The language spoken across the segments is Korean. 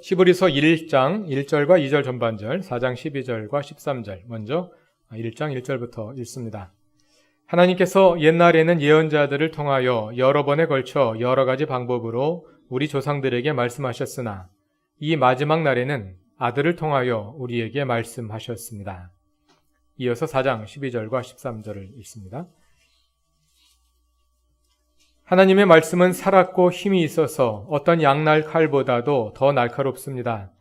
히브리서 1장 1절과 2절 전반절, 4장 12절과 13절, 먼저 1장 1절부터 읽습니다. 하나님께서 옛날에는 예언자들을 통하여 여러 번에 걸쳐 여러 가지 방법으로 우리 조상들에게 말씀하셨으나 이 마지막 날에는 아들을 통하여 우리에게 말씀하셨습니다. 이어서 4장 12절과 13절을 읽습니다. 하나님의 말씀은 살았고 힘이 있어서 어떤 양날 칼보다도 더 날카롭습니다.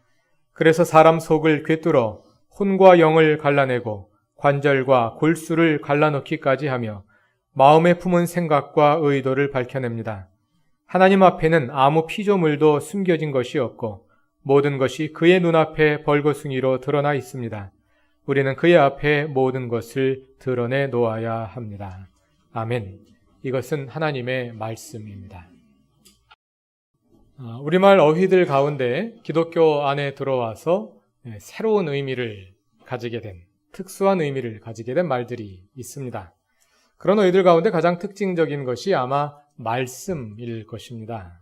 그래서 사람 속을 꿰뚫어 혼과 영을 갈라내고 관절과 골수를 갈라놓기까지 하며 마음에 품은 생각과 의도를 밝혀냅니다. 하나님 앞에는 아무 피조물도 숨겨진 것이 없고 모든 것이 그의 눈앞에 벌거숭이로 드러나 있습니다. 우리는 그의 앞에 모든 것을 드러내 놓아야 합니다. 아멘. 이것은 하나님의 말씀입니다. 우리말 어휘들 가운데 기독교 안에 들어와서 새로운 의미를 가지게 된, 특수한 의미를 가지게 된 말들이 있습니다. 그런 어휘들 가운데 가장 특징적인 것이 아마 말씀일 것입니다.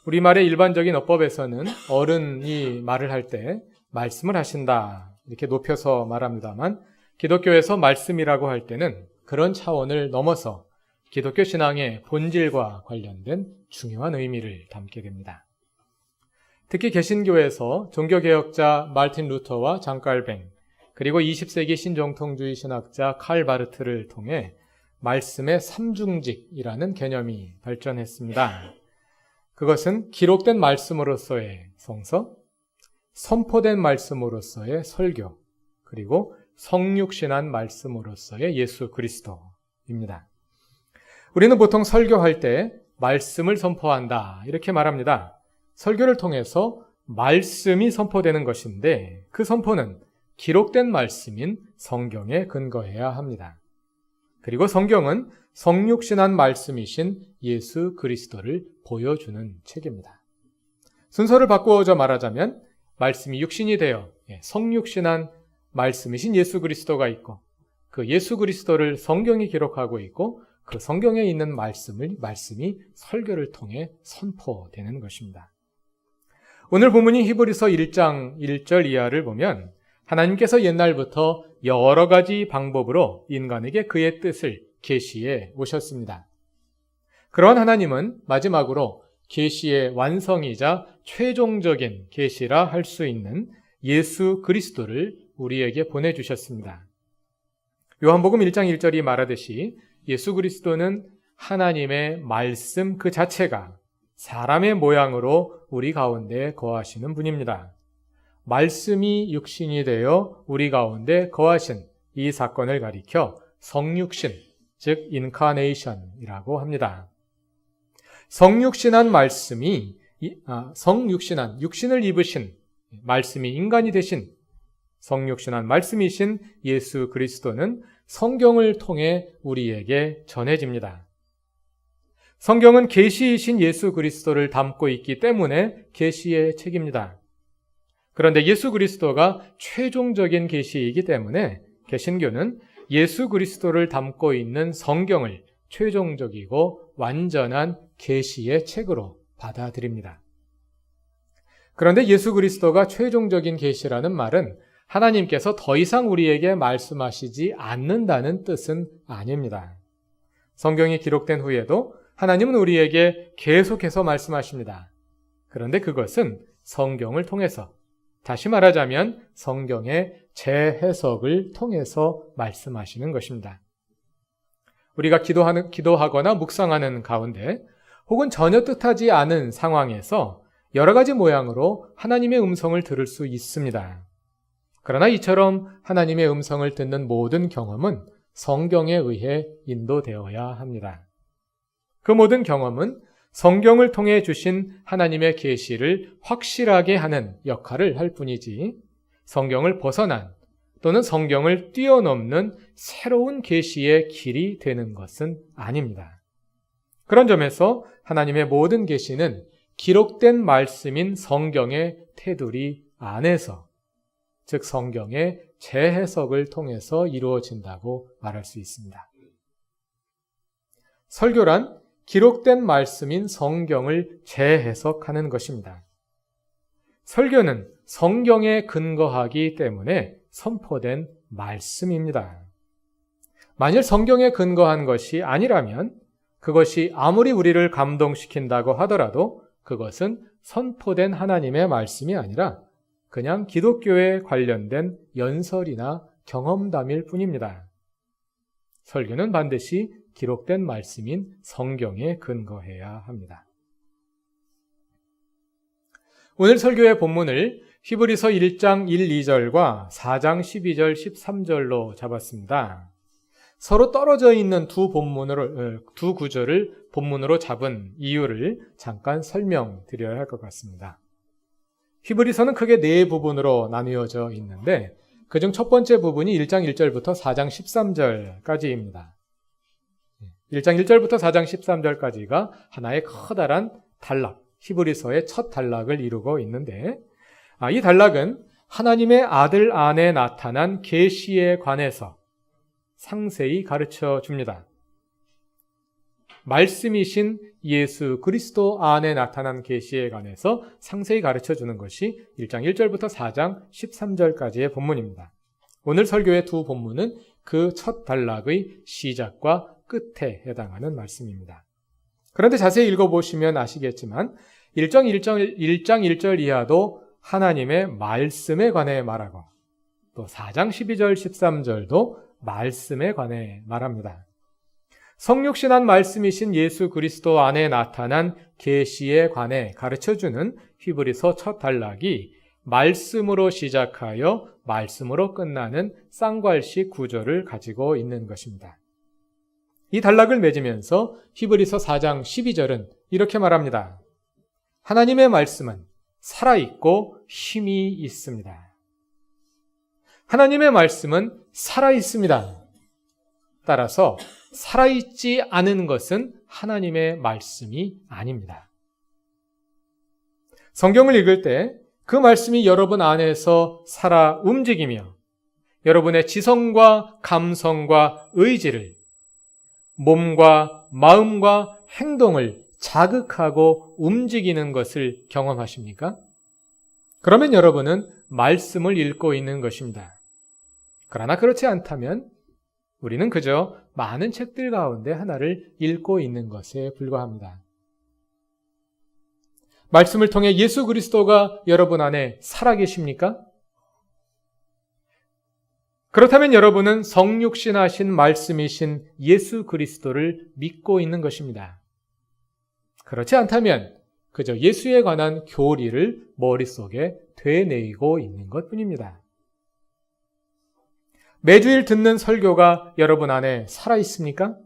우리말의 일반적인 어법에서는 어른이 말을 할 때 말씀을 하신다 이렇게 높여서 말합니다만, 기독교에서 말씀이라고 할 때는 그런 차원을 넘어서 기독교 신앙의 본질과 관련된 중요한 의미를 담게 됩니다. 특히 개신교에서 종교개혁자 마르틴 루터와 장 깔뱅, 그리고 20세기 신정통주의 신학자 칼 바르트를 통해 말씀의 삼중직이라는 개념이 발전했습니다. 그것은 기록된 말씀으로서의 성서, 선포된 말씀으로서의 설교, 그리고 성육신한 말씀으로서의 예수 그리스도입니다. 우리는 보통 설교할 때 말씀을 선포한다 이렇게 말합니다. 설교를 통해서 말씀이 선포되는 것인데 그 선포는 기록된 말씀인 성경에 근거해야 합니다. 그리고 성경은 성육신한 말씀이신 예수 그리스도를 보여주는 책입니다. 순서를 바꾸어서 말하자면 말씀이 육신이 되어 성육신한 말씀이신 예수 그리스도가 있고, 그 예수 그리스도를 성경이 기록하고 있고, 그 성경에 있는 말씀이 설교를 통해 선포되는 것입니다. 오늘 본문인 히브리서 1장 1절 이하를 보면 하나님께서 옛날부터 여러 가지 방법으로 인간에게 그의 뜻을 계시해 오셨습니다. 그러한 하나님은 마지막으로 계시의 완성이자 최종적인 계시라 할 수 있는 예수 그리스도를 우리에게 보내주셨습니다. 요한복음 1장 1절이 말하듯이 예수 그리스도는 하나님의 말씀 그 자체가 사람의 모양으로 우리 가운데 거하시는 분입니다. 말씀이 육신이 되어 우리 가운데 거하신 이 사건을 가리켜 성육신, 즉 인카네이션이라고 합니다. 성육신한 말씀이 육신을 입으신 말씀이 인간이 되신 성육신한 말씀이신 예수 그리스도는 성경을 통해 우리에게 전해집니다. 성경은 계시이신 예수 그리스도를 담고 있기 때문에 계시의 책입니다. 그런데 예수 그리스도가 최종적인 계시이기 때문에 개신교는 예수 그리스도를 담고 있는 성경을 최종적이고 완전한 계시의 책으로 받아들입니다. 그런데 예수 그리스도가 최종적인 계시라는 말은 하나님께서 더 이상 우리에게 말씀하시지 않는다는 뜻은 아닙니다. 성경이 기록된 후에도 하나님은 우리에게 계속해서 말씀하십니다. 그런데 그것은 성경을 통해서, 다시 말하자면 성경의 재해석을 통해서 말씀하시는 것입니다. 우리가 기도하거나 묵상하는 가운데 혹은 전혀 뜻하지 않은 상황에서 여러 가지 모양으로 하나님의 음성을 들을 수 있습니다. 그러나 이처럼 하나님의 음성을 듣는 모든 경험은 성경에 의해 인도되어야 합니다. 그 모든 경험은 성경을 통해 주신 하나님의 계시를 확실하게 하는 역할을 할 뿐이지 성경을 벗어난 또는 성경을 뛰어넘는 새로운 계시의 길이 되는 것은 아닙니다. 그런 점에서 하나님의 모든 계시는 기록된 말씀인 성경의 테두리 안에서, 즉 성경의 재해석을 통해서 이루어진다고 말할 수 있습니다. 설교란 기록된 말씀인 성경을 재해석하는 것입니다. 설교는 성경에 근거하기 때문에 선포된 말씀입니다. 만일 성경에 근거한 것이 아니라면 그것이 아무리 우리를 감동시킨다고 하더라도 그것은 선포된 하나님의 말씀이 아니라 그냥 기독교에 관련된 연설이나 경험담일 뿐입니다. 설교는 반드시 기록된 말씀인 성경에 근거해야 합니다. 오늘 설교의 본문을 히브리서 1장 1, 2절과 4장 12절, 13절로 잡았습니다. 서로 떨어져 있는 두 구절을 본문으로 잡은 이유를 잠깐 설명드려야 할 것 같습니다. 히브리서는 크게 네 부분으로 나누어져 있는데 그중 첫 번째 부분이 1장 1절부터 4장 13절까지입니다. 1장 1절부터 4장 13절까지가 하나의 커다란 단락, 히브리서의 첫 단락을 이루고 있는데 이 단락은 하나님의 아들 안에 나타난 계시에 관해서 상세히 가르쳐 줍니다. 말씀이신 예수 그리스도 안에 나타난 계시에 관해서 상세히 가르쳐 주는 것이 1장 1절부터 4장 13절까지의 본문입니다. 오늘 설교의 두 본문은 그 첫 단락의 시작과 끝에 해당하는 말씀입니다. 그런데 자세히 읽어보시면 아시겠지만 1장 1절 이하도 하나님의 말씀에 관해 말하고 또 4장 12절 13절도 말씀에 관해 말합니다. 성육신한 말씀이신 예수 그리스도 안에 나타난 계시에 관해 가르쳐주는 히브리서 첫 단락이 말씀으로 시작하여 말씀으로 끝나는 쌍괄식 구조를 가지고 있는 것입니다. 이 단락을 맺으면서 히브리서 4장 12절은 이렇게 말합니다. 하나님의 말씀은 살아있고 힘이 있습니다. 하나님의 말씀은 살아있습니다. 따라서 살아있지 않은 것은 하나님의 말씀이 아닙니다. 성경을 읽을 때 그 말씀이 여러분 안에서 살아 움직이며 여러분의 지성과 감성과 의지를, 몸과 마음과 행동을 자극하고 움직이는 것을 경험하십니까? 그러면 여러분은 말씀을 읽고 있는 것입니다. 그러나 그렇지 않다면 우리는 그저 많은 책들 가운데 하나를 읽고 있는 것에 불과합니다. 말씀을 통해 예수 그리스도가 여러분 안에 살아계십니까? 그렇다면 여러분은 성육신하신 말씀이신 예수 그리스도를 믿고 있는 것입니다. 그렇지 않다면 그저 예수에 관한 교리를 머릿속에 되뇌이고 있는 것뿐입니다. 매주일 듣는 설교가 여러분 안에 살아있습니까?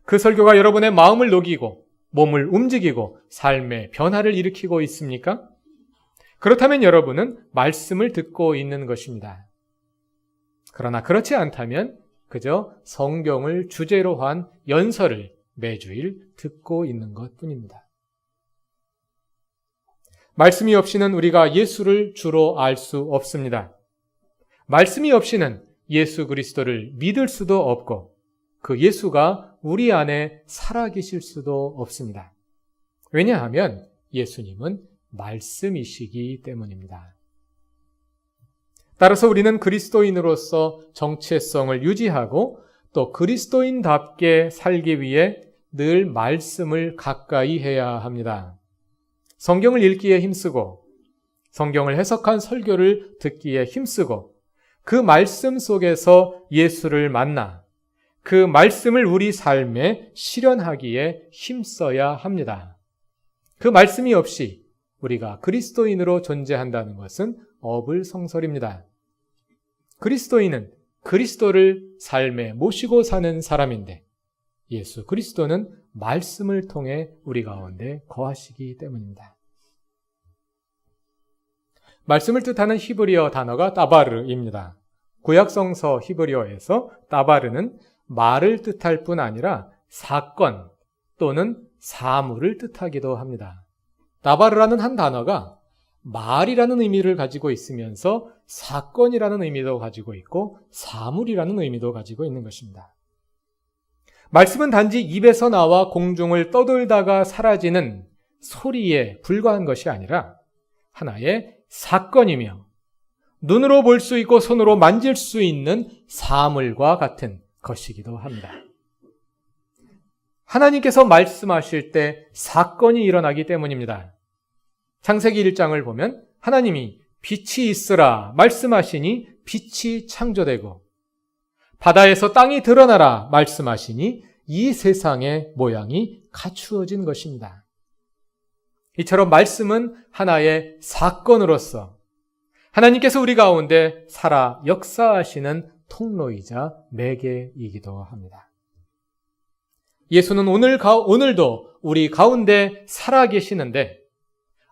그 설교가 여러분의 마음을 녹이고 몸을 움직이고 삶의 변화를 일으키고 있습니까? 그렇다면 여러분은 말씀을 듣고 있는 것입니다. 그러나 그렇지 않다면 그저 성경을 주제로 한 연설을 매주일 듣고 있는 것뿐입니다. 말씀이 없이는 우리가 예수를 주로 알 수 없습니다. 말씀이 없이는 예수 그리스도를 믿을 수도 없고 그 예수가 우리 안에 살아계실 수도 없습니다. 왜냐하면 예수님은 말씀이시기 때문입니다. 따라서 우리는 그리스도인으로서 정체성을 유지하고 또 그리스도인답게 살기 위해 늘 말씀을 가까이 해야 합니다. 성경을 읽기에 힘쓰고 성경을 해석한 설교를 듣기에 힘쓰고 그 말씀 속에서 예수를 만나 그 말씀을 우리 삶에 실현하기에 힘써야 합니다. 그 말씀이 없이 우리가 그리스도인으로 존재한다는 것은 어불성설입니다. 그리스도인은 그리스도를 삶에 모시고 사는 사람인데 예수 그리스도는 말씀을 통해 우리 가운데 거하시기 때문입니다. 말씀을 뜻하는 히브리어 단어가 따바르입니다. 구약성서 히브리어에서 따바르는 말을 뜻할 뿐 아니라 사건 또는 사물을 뜻하기도 합니다. 따바르라는 한 단어가 말이라는 의미를 가지고 있으면서 사건이라는 의미도 가지고 있고 사물이라는 의미도 가지고 있는 것입니다. 말씀은 단지 입에서 나와 공중을 떠돌다가 사라지는 소리에 불과한 것이 아니라 하나의 사건이며 눈으로 볼 수 있고 손으로 만질 수 있는 사물과 같은 것이기도 합니다. 하나님께서 말씀하실 때 사건이 일어나기 때문입니다. 창세기 1장을 보면 하나님이 빛이 있으라 말씀하시니 빛이 창조되고 바다에서 땅이 드러나라 말씀하시니 이 세상의 모양이 갖추어진 것입니다. 이처럼 말씀은 하나의 사건으로서 하나님께서 우리 가운데 살아 역사하시는 통로이자 매개이기도 합니다. 예수는 오늘도 우리 가운데 살아 계시는데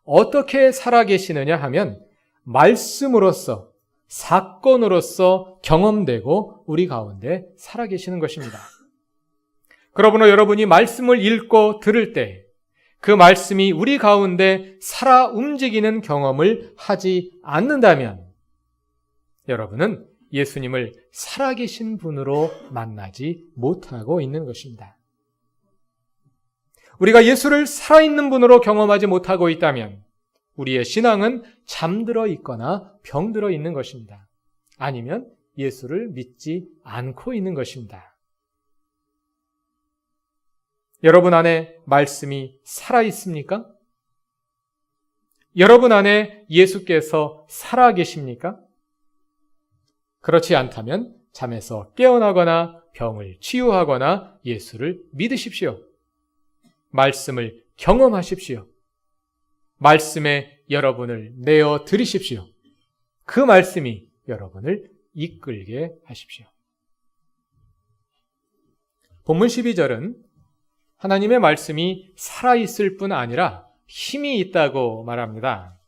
어떻게 살아 계시느냐 하면 말씀으로서 사건으로서 경험되고 우리 가운데 살아 계시는 것입니다. 그러므로 여러분이 말씀을 읽고 들을 때 그 말씀이 우리 가운데 살아 움직이는 경험을 하지 않는다면 여러분은 예수님을 살아계신 분으로 만나지 못하고 있는 것입니다. 우리가 예수를 살아있는 분으로 경험하지 못하고 있다면 우리의 신앙은 잠들어 있거나 병들어 있는 것입니다. 아니면 예수를 믿지 않고 있는 것입니다. 여러분 안에 말씀이 살아있습니까? 여러분 안에 예수께서 살아계십니까? 그렇지 않다면 잠에서 깨어나거나 병을 치유하거나 예수를 믿으십시오. 말씀을 경험하십시오. 말씀에 여러분을 내어 드리십시오. 그 말씀이 여러분을 이끌게 하십시오. 본문 12절은 하나님의 말씀이 살아있을 뿐 아니라 힘이 있다고 말합니다.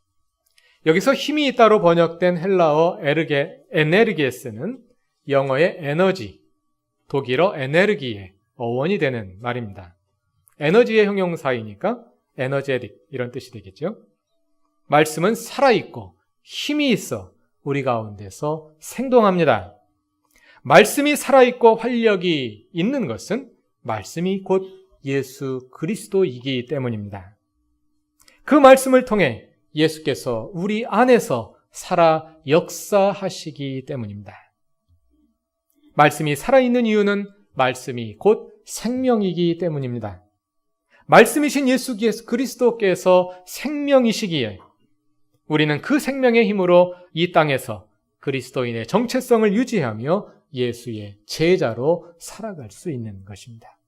여기서 힘이 있다로 번역된 헬라어 에네르게스는 영어의 에너지, 독일어 에네르기의 어원이 되는 말입니다. 에너지의 형용사이니까 에너제틱 이런 뜻이 되겠죠. 말씀은 살아있고 힘이 있어 우리 가운데서 생동합니다. 말씀이 살아있고 활력이 있는 것은 말씀이 곧 예수 그리스도이기 때문입니다. 그 말씀을 통해 예수께서 우리 안에서 살아 역사하시기 때문입니다. 말씀이 살아있는 이유는 말씀이 곧 생명이기 때문입니다. 말씀이신 예수 그리스도께서 생명이시기에 우리는 그 생명의 힘으로 이 땅에서 그리스도인의 정체성을 유지하며 예수의 제자로 살아갈 수 있는 것입니다.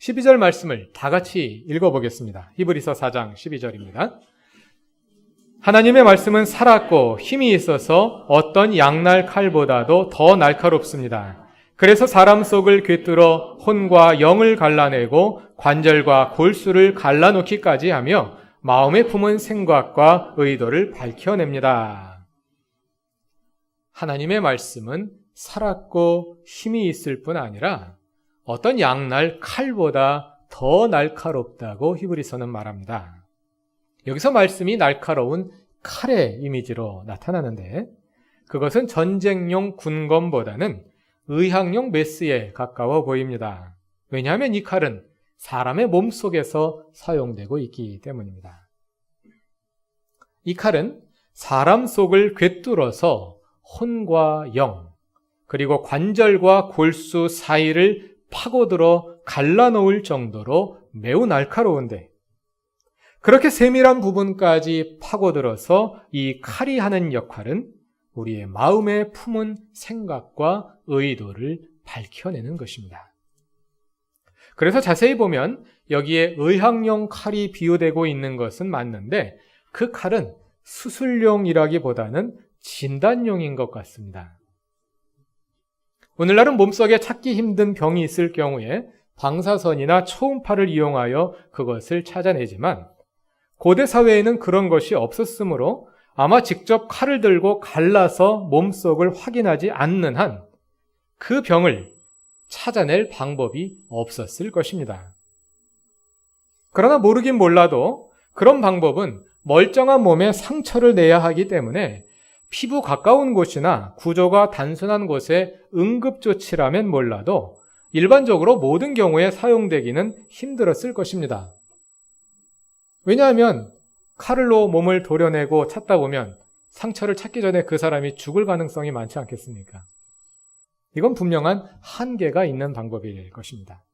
12절 말씀을 다 같이 읽어보겠습니다. 히브리서 4장 12절입니다. 하나님의 말씀은 살았고 힘이 있어서 어떤 양날 칼보다도 더 날카롭습니다. 그래서 사람 속을 꿰뚫어 혼과 영을 갈라내고 관절과 골수를 갈라놓기까지 하며 마음에 품은 생각과 의도를 밝혀냅니다. 하나님의 말씀은 살았고 힘이 있을 뿐 아니라 어떤 양날 칼보다 더 날카롭다고 히브리서는 말합니다. 여기서 말씀이 날카로운 칼의 이미지로 나타나는데 그것은 전쟁용 군검보다는 의학용 메스에 가까워 보입니다. 왜냐하면 이 칼은 사람의 몸속에서 사용되고 있기 때문입니다. 이 칼은 사람 속을 꿰뚫어서 혼과 영, 그리고 관절과 골수 사이를 파고들어 갈라놓을 정도로 매우 날카로운데 그렇게 세밀한 부분까지 파고들어서 이 칼이 하는 역할은 우리의 마음에 품은 생각과 의도를 밝혀내는 것입니다. 그래서 자세히 보면 여기에 의학용 칼이 비유되고 있는 것은 맞는데 그 칼은 수술용이라기보다는 진단용인 것 같습니다. 오늘날은 몸속에 찾기 힘든 병이 있을 경우에 방사선이나 초음파를 이용하여 그것을 찾아내지만 고대 사회에는 그런 것이 없었으므로 아마 직접 칼을 들고 갈라서 몸속을 확인하지 않는 한 그 병을 찾아낼 방법이 없었을 것입니다. 그러나 모르긴 몰라도 그런 방법은 멀쩡한 몸에 상처를 내야 하기 때문에 피부 가까운 곳이나 구조가 단순한 곳에 응급조치라면 몰라도 일반적으로 모든 경우에 사용되기는 힘들었을 것입니다. 왜냐하면 칼로 몸을 도려내고 찾다 보면 상처를 찾기 전에 그 사람이 죽을 가능성이 많지 않겠습니까? 이건 분명한 한계가 있는 방법일 것입니다.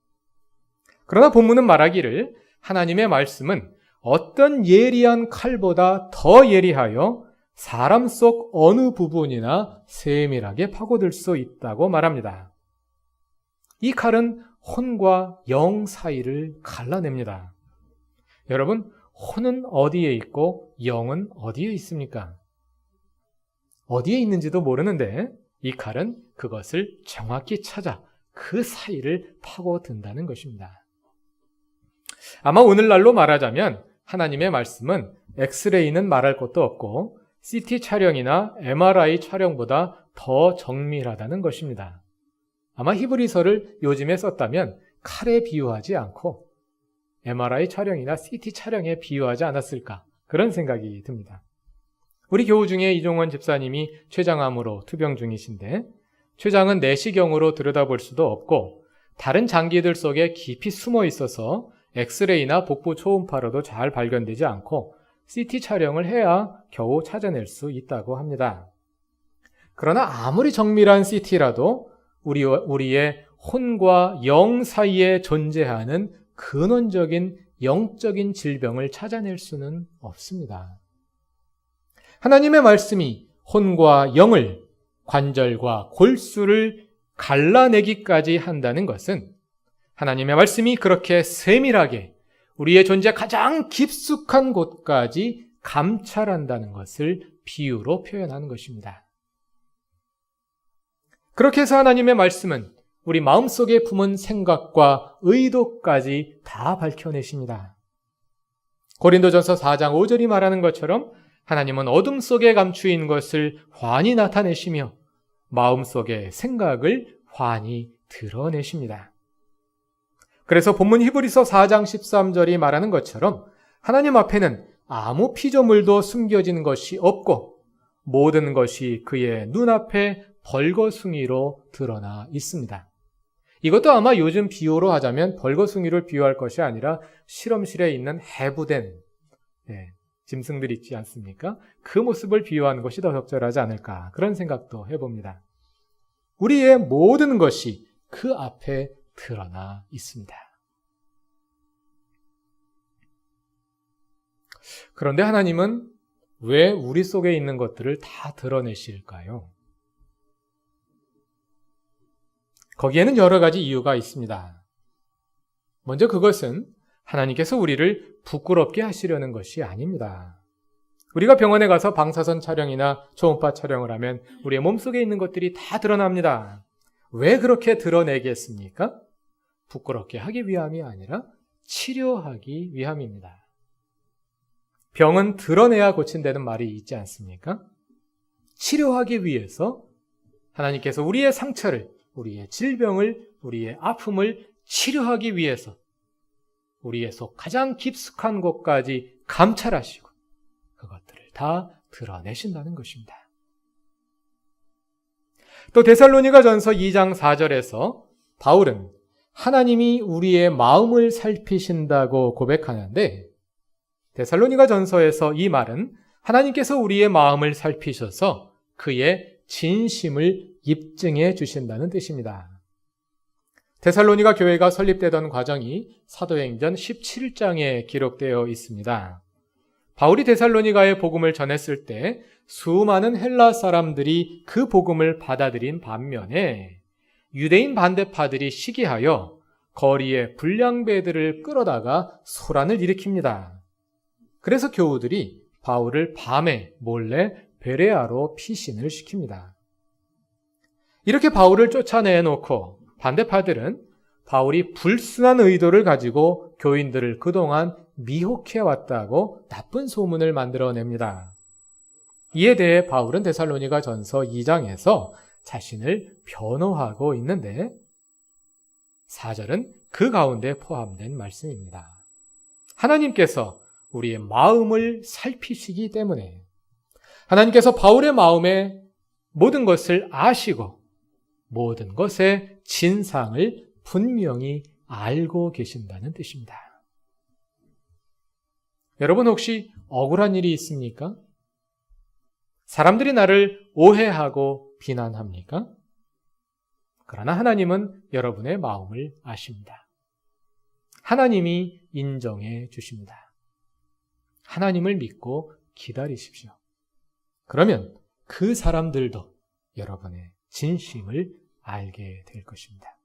그러나 본문은 말하기를 하나님의 말씀은 어떤 예리한 칼보다 더 예리하여 사람 속 어느 부분이나 세밀하게 파고들 수 있다고 말합니다. 이 칼은 혼과 영 사이를 갈라냅니다. 여러분, 혼은 어디에 있고 영은 어디에 있습니까? 어디에 있는지도 모르는데 이 칼은 그것을 정확히 찾아 그 사이를 파고든다는 것입니다. 아마 오늘날로 말하자면 하나님의 말씀은 엑스레이는 말할 것도 없고 CT 촬영이나 MRI 촬영보다 더 정밀하다는 것입니다. 아마 히브리서를 요즘에 썼다면 칼에 비유하지 않고 MRI 촬영이나 CT 촬영에 비유하지 않았을까, 그런 생각이 듭니다. 우리 교우 중에 이종원 집사님이 췌장암으로 투병 중이신데 췌장은 내시경으로 들여다볼 수도 없고 다른 장기들 속에 깊이 숨어 있어서 엑스레이나 복부 초음파로도 잘 발견되지 않고 CT 촬영을 해야 겨우 찾아낼 수 있다고 합니다. 그러나 아무리 정밀한 CT라도 우리의 혼과 영 사이에 존재하는 근원적인 영적인 질병을 찾아낼 수는 없습니다. 하나님의 말씀이 혼과 영을, 관절과 골수를 갈라내기까지 한다는 것은 하나님의 말씀이 그렇게 세밀하게 우리의 존재 가장 깊숙한 곳까지 감찰한다는 것을 비유로 표현하는 것입니다. 그렇게 해서 하나님의 말씀은 우리 마음속에 품은 생각과 의도까지 다 밝혀내십니다. 고린도전서 4장 5절이 말하는 것처럼 하나님은 어둠 속에 감추인 것을 환히 나타내시며 마음속의 생각을 환히 드러내십니다. 그래서 본문 히브리서 4장 13절이 말하는 것처럼 하나님 앞에는 아무 피조물도 숨겨진 것이 없고 모든 것이 그의 눈앞에 벌거숭이로 드러나 있습니다. 이것도 아마 요즘 비유로 하자면 벌거숭이를 비유할 것이 아니라 실험실에 있는 해부된 짐승들 있지 않습니까? 그 모습을 비유하는 것이 더 적절하지 않을까, 그런 생각도 해봅니다. 우리의 모든 것이 그 앞에 드러나 있습니다. 그런데 하나님은 왜 우리 속에 있는 것들을 다 드러내실까요? 거기에는 여러 가지 이유가 있습니다. 먼저 그것은 하나님께서 우리를 부끄럽게 하시려는 것이 아닙니다. 우리가 병원에 가서 방사선 촬영이나 초음파 촬영을 하면 우리의 몸속에 있는 것들이 다 드러납니다. 왜 그렇게 드러내겠습니까? 부끄럽게 하기 위함이 아니라 치료하기 위함입니다. 병은 드러내야 고친다는 말이 있지 않습니까? 치료하기 위해서 하나님께서 우리의 상처를, 우리의 질병을, 우리의 아픔을 치료하기 위해서 우리의 속 가장 깊숙한 곳까지 감찰하시고 그것들을 다 드러내신다는 것입니다. 또 데살로니가전서 2장 4절에서 바울은 하나님이 우리의 마음을 살피신다고 고백하는데 데살로니가전서에서 이 말은 하나님께서 우리의 마음을 살피셔서 그의 진심을 입증해 주신다는 뜻입니다. 데살로니가 교회가 설립되던 과정이 사도행전 17장에 기록되어 있습니다. 바울이 데살로니가의 복음을 전했을 때 수많은 헬라 사람들이 그 복음을 받아들인 반면에 유대인 반대파들이 시기하여 거리에 불량배들을 끌어다가 소란을 일으킵니다. 그래서 교우들이 바울을 밤에 몰래 베레아로 피신을 시킵니다. 이렇게 바울을 쫓아내놓고 반대파들은 바울이 불순한 의도를 가지고 교인들을 그동안 미혹해왔다고 나쁜 소문을 만들어냅니다. 이에 대해 바울은 데살로니가 전서 2장에서 자신을 변호하고 있는데 4절은 그 가운데 포함된 말씀입니다. 하나님께서 우리의 마음을 살피시기 때문에 하나님께서 바울의 마음에 모든 것을 아시고 모든 것의 진상을 분명히 알고 계신다는 뜻입니다. 여러분 혹시 억울한 일이 있습니까? 사람들이 나를 오해하고 비난합니까? 그러나 하나님은 여러분의 마음을 아십니다. 하나님이 인정해 주십니다. 하나님을 믿고 기다리십시오. 그러면 그 사람들도 여러분의 진심을 알게 될 것입니다.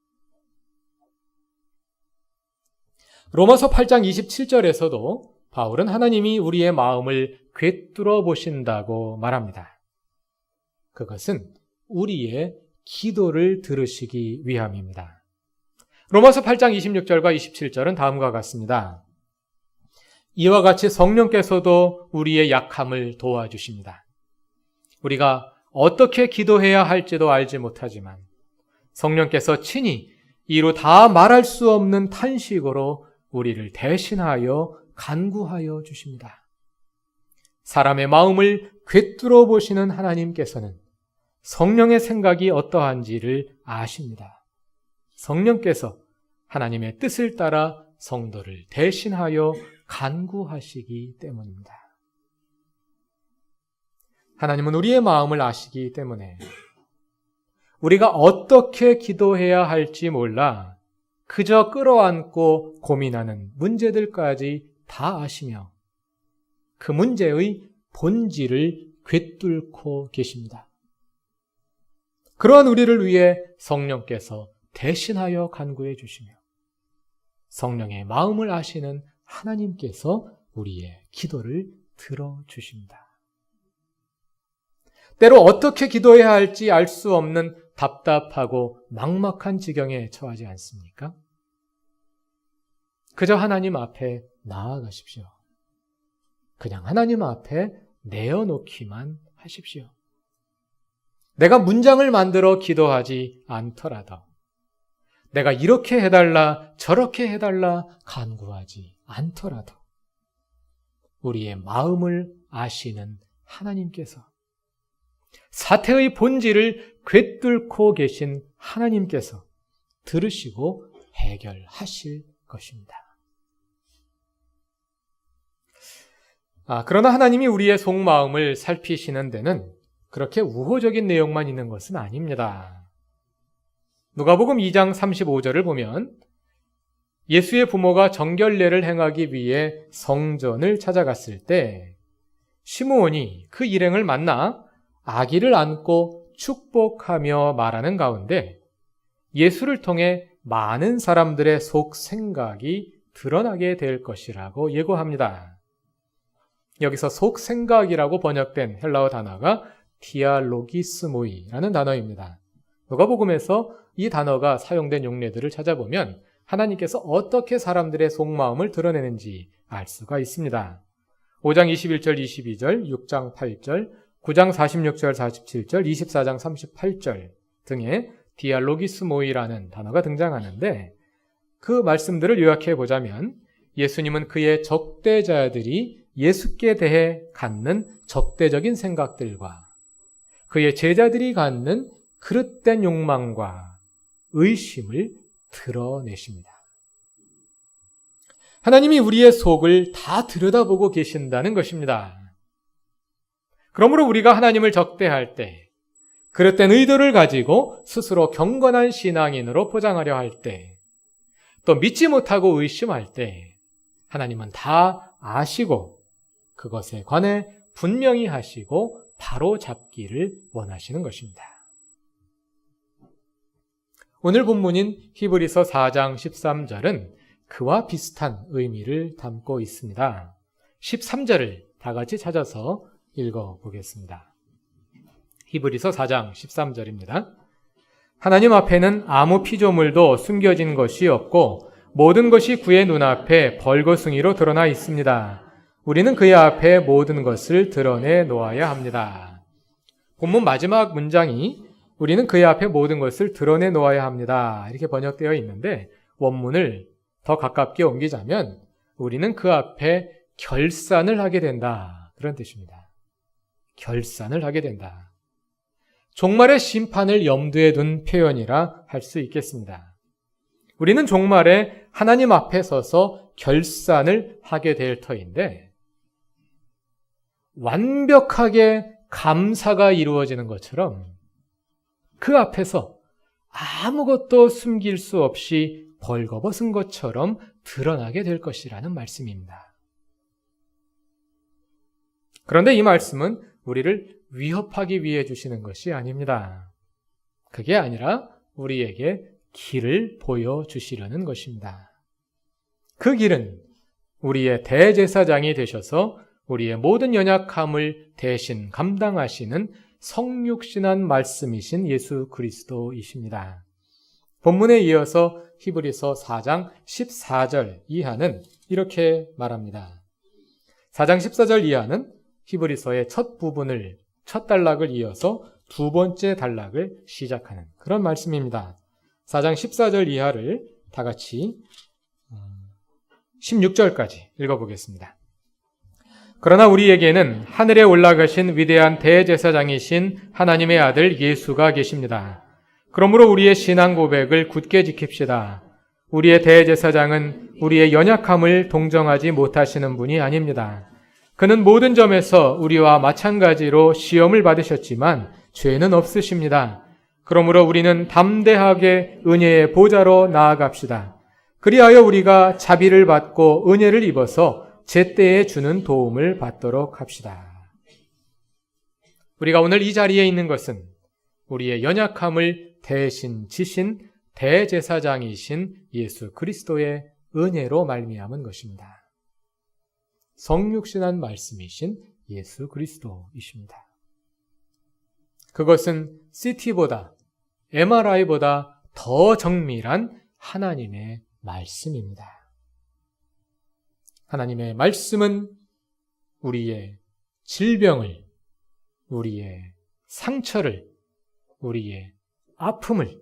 로마서 8장 27절에서도 바울은 하나님이 우리의 마음을 꿰뚫어 보신다고 말합니다. 그것은 우리의 기도를 들으시기 위함입니다. 로마서 8장 26절과 27절은 다음과 같습니다. 이와 같이 성령께서도 우리의 약함을 도와주십니다. 우리가 어떻게 기도해야 할지도 알지 못하지만 성령께서 친히 이루 다 말할 수 없는 탄식으로 우리를 대신하여 간구하여 주십니다. 사람의 마음을 꿰뚫어 보시는 하나님께서는 성령의 생각이 어떠한지를 아십니다. 성령께서 하나님의 뜻을 따라 성도를 대신하여 간구하시기 때문입니다. 하나님은 우리의 마음을 아시기 때문에 우리가 어떻게 기도해야 할지 몰라 그저 끌어안고 고민하는 문제들까지 다 아시며 그 문제의 본질을 꿰뚫고 계십니다. 그러한 우리를 위해 성령께서 대신하여 간구해 주시며 성령의 마음을 아시는 하나님께서 우리의 기도를 들어주십니다. 때로 어떻게 기도해야 할지 알 수 없는 답답하고 막막한 지경에 처하지 않습니까? 그저 하나님 앞에 나아가십시오. 그냥 하나님 앞에 내어놓기만 하십시오. 내가 문장을 만들어 기도하지 않더라도 내가 이렇게 해달라 저렇게 해달라 간구하지 않더라도 우리의 마음을 아시는 하나님께서 사태의 본질을 꿰뚫고 계신 하나님께서 들으시고 해결하실 것입니다. 그러나 하나님이 우리의 속마음을 살피시는 데는 그렇게 우호적인 내용만 있는 것은 아닙니다. 누가복음 2장 35절을 보면 예수의 부모가 정결례를 행하기 위해 성전을 찾아갔을 때 시므온이 그 일행을 만나 아기를 안고 축복하며 말하는 가운데 예수를 통해 많은 사람들의 속 생각이 드러나게 될 것이라고 예고합니다. 여기서 속 생각이라고 번역된 헬라어 단어가 디알로기스모이라는 단어입니다. 누가복음에서 이 단어가 사용된 용례들을 찾아보면 하나님께서 어떻게 사람들의 속마음을 드러내는지 알 수가 있습니다. 5장 21절 22절, 6장 8절, 9장 46절 47절, 24장 38절 등의 디알로기스모이라는 단어가 등장하는데 그 말씀들을 요약해 보자면 예수님은 그의 적대자들이 예수께 대해 갖는 적대적인 생각들과 그의 제자들이 갖는 그릇된 욕망과 의심을 드러내십니다. 하나님이 우리의 속을 다 들여다보고 계신다는 것입니다. 그러므로 우리가 하나님을 적대할 때, 그릇된 의도를 가지고 스스로 경건한 신앙인으로 포장하려 할 때, 또 믿지 못하고 의심할 때 하나님은 다 아시고 그것에 관해 분명히 하시고 바로 잡기를 원하시는 것입니다. 오늘 본문인 히브리서 4장 13절은 그와 비슷한 의미를 담고 있습니다. 13절을 다 같이 찾아서 읽어보겠습니다. 히브리서 4장 13절입니다. 하나님 앞에는 아무 피조물도 숨겨진 것이 없고 모든 것이 그의 눈앞에 벌거숭이로 드러나 있습니다. 우리는 그의 앞에 모든 것을 드러내 놓아야 합니다. 본문 마지막 문장이 우리는 그의 앞에 모든 것을 드러내 놓아야 합니다. 이렇게 번역되어 있는데 원문을 더 가깝게 옮기자면 우리는 그 앞에 결산을 하게 된다. 그런 뜻입니다. 결산을 하게 된다. 종말의 심판을 염두에 둔 표현이라 할 수 있겠습니다. 우리는 종말에 하나님 앞에 서서 결산을 하게 될 터인데 완벽하게 감사가 이루어지는 것처럼 그 앞에서 아무것도 숨길 수 없이 벌거벗은 것처럼 드러나게 될 것이라는 말씀입니다. 그런데 이 말씀은 우리를 위협하기 위해 주시는 것이 아닙니다. 그게 아니라 우리에게 길을 보여주시려는 것입니다. 그 길은 우리의 대제사장이 되셔서 우리의 모든 연약함을 대신 감당하시는 성육신한 말씀이신 예수 그리스도이십니다. 본문에 이어서 히브리서 4장 14절 이하는 이렇게 말합니다. 4장 14절 이하는 히브리서의 첫 부분을, 첫 단락을 이어서 두 번째 단락을 시작하는 그런 말씀입니다. 4장 14절 이하를 다 같이 16절까지 읽어보겠습니다. 그러나 우리에게는 하늘에 올라가신 위대한 대제사장이신 하나님의 아들 예수가 계십니다. 그러므로 우리의 신앙 고백을 굳게 지킵시다. 우리의 대제사장은 우리의 연약함을 동정하지 못하시는 분이 아닙니다. 그는 모든 점에서 우리와 마찬가지로 시험을 받으셨지만 죄는 없으십니다. 그러므로 우리는 담대하게 은혜의 보좌로 나아갑시다. 그리하여 우리가 자비를 받고 은혜를 입어서 제때에 주는 도움을 받도록 합시다. 우리가 오늘 이 자리에 있는 것은 우리의 연약함을 대신 지신 대제사장이신 예수 그리스도의 은혜로 말미암은 것입니다. 성육신한 말씀이신 예수 그리스도이십니다. 그것은 CT보다 MRI보다 더 정밀한 하나님의 말씀입니다. 하나님의 말씀은 우리의 질병을, 우리의 상처를, 우리의 아픔을,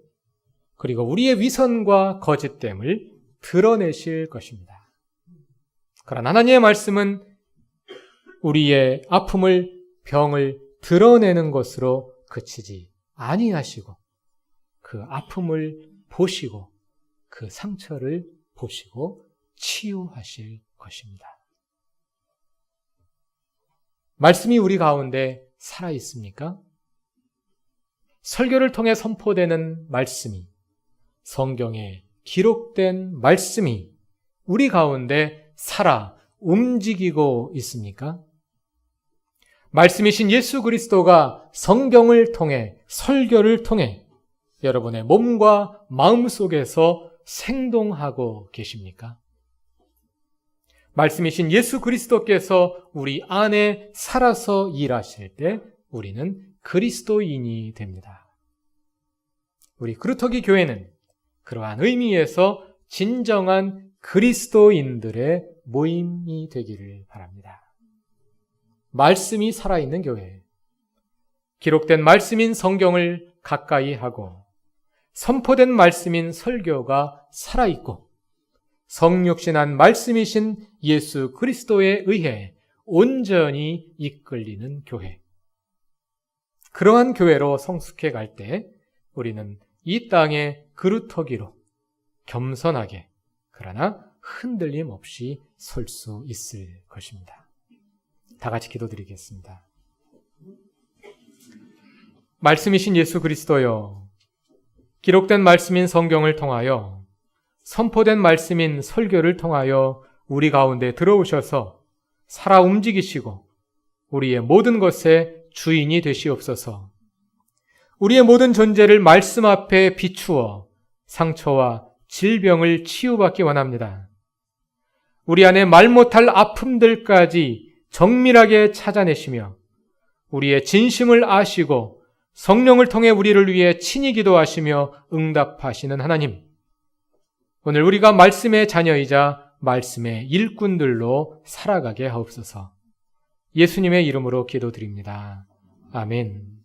그리고 우리의 위선과 거짓됨을 드러내실 것입니다. 그러나 하나님의 말씀은 우리의 아픔을, 병을 드러내는 것으로 그치지 아니하시고 그 아픔을 보시고 그 상처를 보시고 치유하실 것입니다. 말씀이 우리 가운데 살아 있습니까? 설교를 통해 선포되는 말씀이, 성경에 기록된 말씀이 우리 가운데 살아 움직이고 있습니까? 말씀이신 예수 그리스도가 성경을 통해, 설교를 통해 여러분의 몸과 마음 속에서 생동하고 계십니까? 말씀이신 예수 그리스도께서 우리 안에 살아서 일하실 때 우리는 그리스도인이 됩니다. 우리 그루터기 교회는 그러한 의미에서 진정한 그리스도인들의 모임이 되기를 바랍니다. 말씀이 살아있는 교회, 기록된 말씀인 성경을 가까이 하고 선포된 말씀인 설교가 살아있고 성육신한 말씀이신 예수 그리스도에 의해 온전히 이끌리는 교회. 그러한 교회로 성숙해 갈 때 우리는 이 땅의 그루터기로 겸손하게 그러나 흔들림 없이 설 수 있을 것입니다. 다 같이 기도드리겠습니다. 말씀이신 예수 그리스도여, 기록된 말씀인 성경을 통하여 선포된 말씀인 설교를 통하여 우리 가운데 들어오셔서 살아 움직이시고 우리의 모든 것의 주인이 되시옵소서. 우리의 모든 존재를 말씀 앞에 비추어 상처와 질병을 치유받기 원합니다. 우리 안에 말 못할 아픔들까지 정밀하게 찾아내시며 우리의 진심을 아시고 성령을 통해 우리를 위해 친히 기도하시며 응답하시는 하나님, 오늘 우리가 말씀의 자녀이자 말씀의 일꾼들로 살아가게 하옵소서. 예수님의 이름으로 기도드립니다. 아멘.